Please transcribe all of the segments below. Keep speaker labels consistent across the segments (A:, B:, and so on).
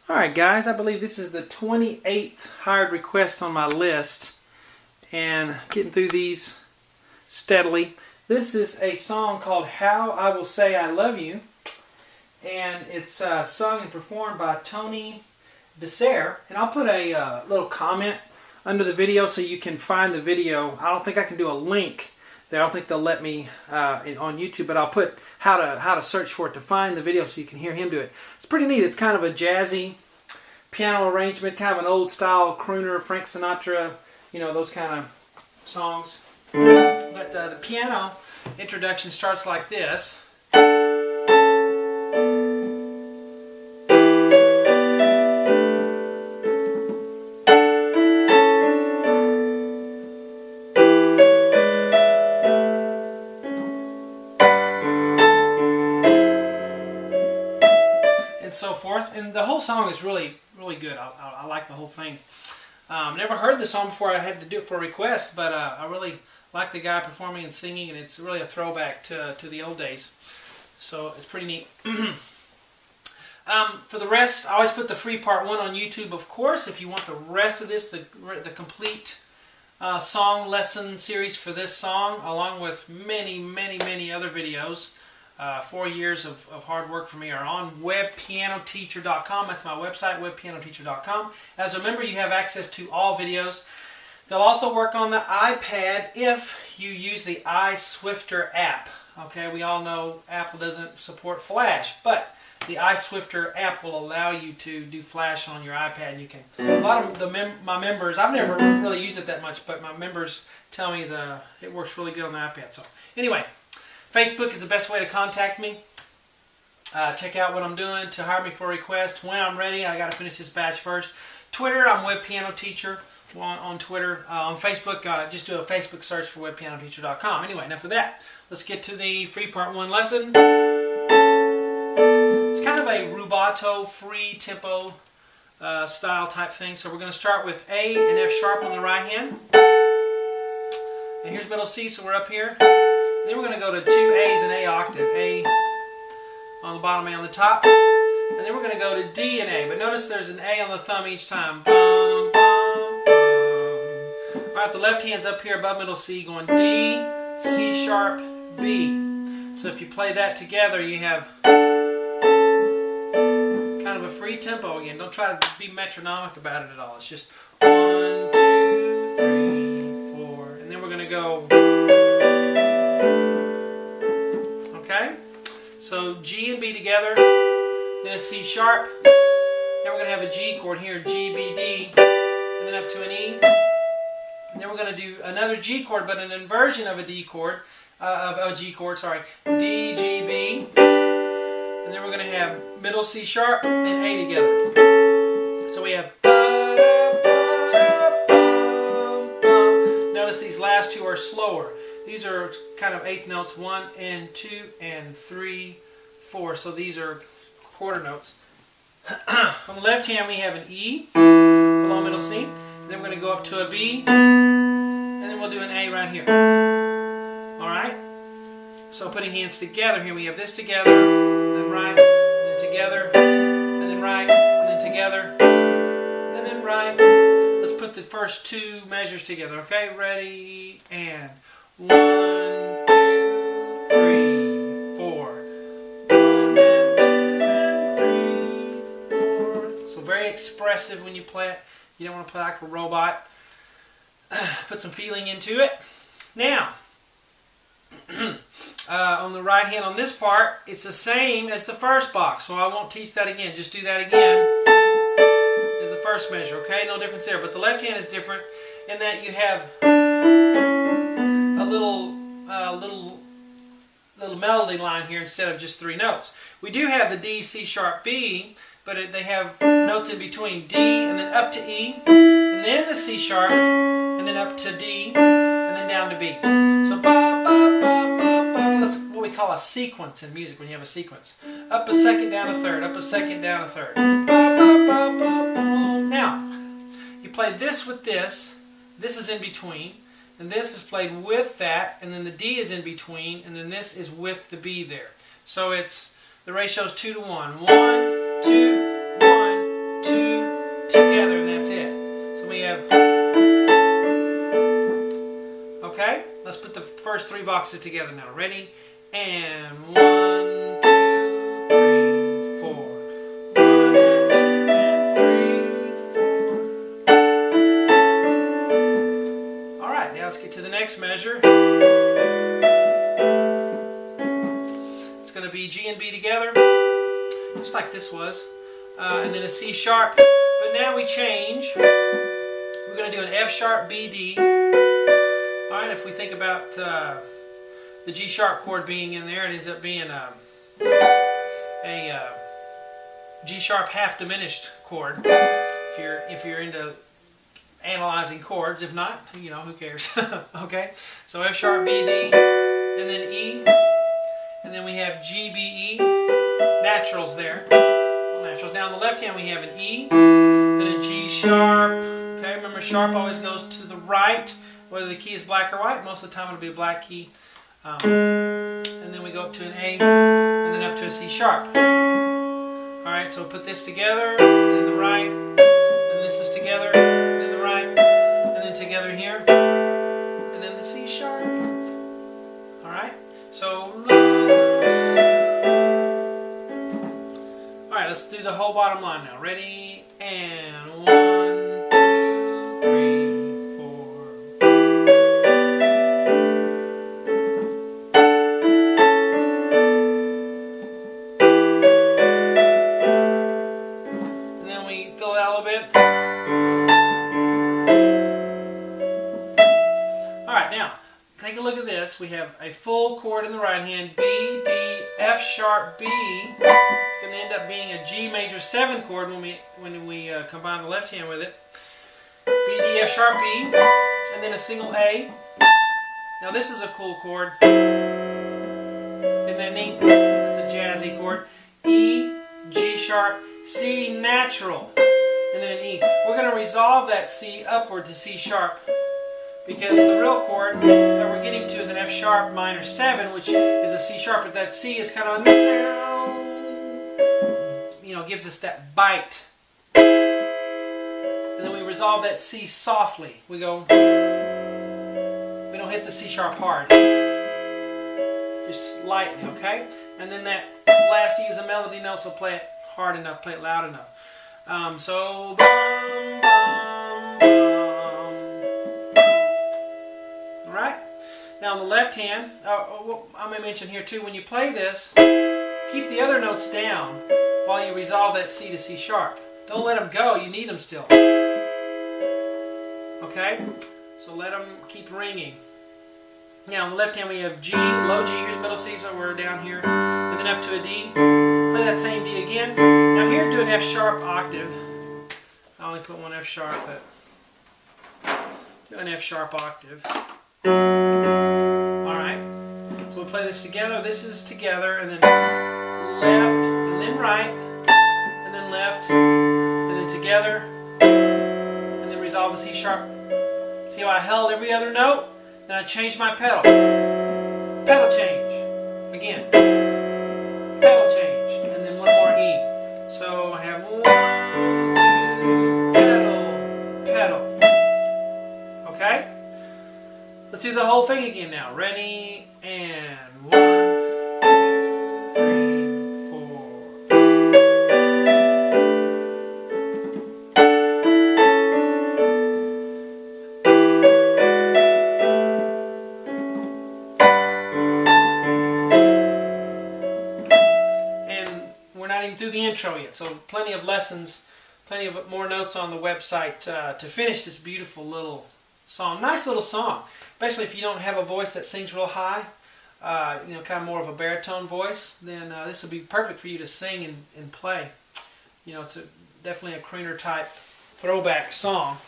A: Alright guys, I believe this is the 28th hired request on my list, and getting through these steadily. This is a song called How I Will Say I Love You, and it's sung and performed by Tony Desare. And I'll put a little comment under the video so you can find the video. I don't think I can do a link there. I don't think they'll let me on YouTube, but I'll put how to search for it to find the video so you can hear him do it. It's pretty neat. It's kind of a jazzy piano arrangement, kind of an old style crooner, Frank Sinatra, you know, those kind of songs. But the piano introduction starts like this. And so forth, and the whole song is really good. I like the whole thing. Never heard the song before. I had to do it for a request, but I really like the guy performing and singing, and it's really a throwback to the old days. So it's pretty neat. For the rest, I always put the free part 1 on YouTube, of course. If you want the rest of this, the complete song lesson series for this song, along with many other videos. 4 years of hard work for me are on webpianoteacher.com. That's my website, webpianoteacher.com. As a member, you have access to all videos. They'll also work on the iPad if you use the iSwifter app. Okay, we all know Apple doesn't support Flash, but the iSwifter app will allow you to do Flash on your iPad. And you can. A lot of my members, I've never really used it that much, but my members tell me it works really good on the iPad. So anyway. Facebook is the best way to contact me. Check out what I'm doing to hire me for a request. When I'm ready, I got to finish this batch first. Twitter, I'm Web Piano Teacher on Twitter. On Facebook, just do a Facebook search for webpianoteacher.com. Anyway, enough of that. Let's get to the free part 1 lesson. It's kind of a rubato, free tempo style type thing. So we're going to start with A and F sharp on the right hand. And here's middle C, so we're up here. Then we're going to go to 2 A's and A octave. A on the bottom, A on the top. And then we're going to go to D and A. But notice there's an A on the thumb each time. Bum, bum, bum. Alright, the left hand's up here above middle C, going D, C sharp, B. So if you play that together, you have kind of a free tempo again. Don't try to be metronomic about it at all. It's just 1, 2, 3, 4. And then we're going to go. Okay, so G and B together, then a C sharp, then we're going to have a G chord here, G, B, D, and then up to an E, and then we're going to do another G chord, but an inversion of a D chord, of a G chord, sorry, D, G, B, and then we're going to have middle C sharp and A together. So we have notice these last two are slower. These are kind of eighth notes, 1 and 2 and 3, 4. So these are quarter notes. On the left hand we have an E below middle C. Then we're going to go up to a B. And then we'll do an A right here. Alright? So putting hands together here, we have this together, and then right, and then together, and then right, and then together, and then right. Let's put the first 2 measures together. Okay? Ready? And 1, 2, 3, 4. 1 and 2 and 3, 4. So very expressive when you play it. You don't want to play like a robot. Put some feeling into it. Now, on the right hand on this part, it's the same as the first box. So I won't teach that again. Just do that again as the first measure. Okay, no difference there. But the left hand is different in that you have a little melody line here instead of just 3 notes. We do have the D, C sharp, B, but they have notes in between D and then up to E, and then the C sharp, and then up to D, and then down to B. So ba ba ba ba ba. That's what we call a sequence in music when you have a sequence. Up a second, down a third. Up a second, down a third. Ba ba ba ba ba. Now, you play this with this. This is in between. And this is played with that, and then the D is in between, and then this is with the B there. So it's the ratio is 2 to 1. 1, 2, 1, three boxes together now. Ready? And 1, 2, 3, 4. 1 and 2 and 3, 4. Alright, now let's get to the next measure. It's going to be G and B together, just like this was. And then a C sharp. But now we change. We're going to do an F sharp, B, D. Alright, if we think about the G sharp chord being in there, it ends up being a G sharp half diminished chord. If you're into analyzing chords, if not, you know, who cares? Okay, so F sharp, B, D, and then E, and then we have G, B, E, naturals there. Naturals. Now on the left hand we have an E, then a G sharp. Okay, remember sharp always goes to the right, whether the key is black or white. Most of the time it'll be a black key. And then we go up to an A, and then up to a C sharp. Alright, so put this together, and then the right, and this is together, and then the right, and then together here, and then the C sharp. Alright, so alright, let's do the whole bottom line now. Ready? And 1, 2, 3, 4. And then we fill it out a little bit. Alright, now, take a look at this. We have a full chord in the right hand, B, D, F sharp, B. It's going to end up being a G major 7 chord when we combine the left hand with it. B, D, F sharp, B, and then a single A. Now this is a cool chord. Isn't that neat? It's a jazzy chord. E, G sharp, C natural, and then an E. We're going to resolve that C upward to C sharp, because the real chord that we're getting to is an F sharp minor 7, which is a C sharp, but that C is kind of, you know, gives us that bite. And then we resolve that C softly. We go, we don't hit the C sharp hard, just lightly, okay? And then that last E is a melody note, so play it hard enough, play it loud enough. So, bum, bum, bum. Alright? Now on the left hand, I may mention here too, when you play this, keep the other notes down while you resolve that C to C sharp. Don't let them go, you need them still. Okay? So let them keep ringing. Now on the left hand we have G, low G, here's middle C, so we're down here, and then up to a D. Play that same D again. Now here do an F sharp octave. I only put one F sharp, but do an F sharp octave. Alright, so we'll play this together. This is together, and then left, and then right, and then left, and then together, and then resolve the C sharp. See how I held every other note? Then I changed my pedal. Pedal change. Again. Pedal change. And then one more E. So I have 1, 2, pedal, pedal. Okay? Let's do the whole thing again now. Ready? And 1, 2, 3, 4. Through the intro yet, so plenty of lessons, plenty of more notes on the website to finish this beautiful little song. Nice little song, especially if you don't have a voice that sings real high, you know, kind of more of a baritone voice, then this will be perfect for you to sing and play. You know, it's definitely a crooner type throwback song.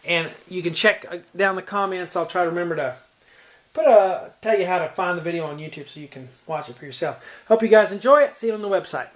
A: And you can check down the comments. I'll try to remember to tell you how to find the video on YouTube so you can watch it for yourself. Hope you guys enjoy it. See you on the website.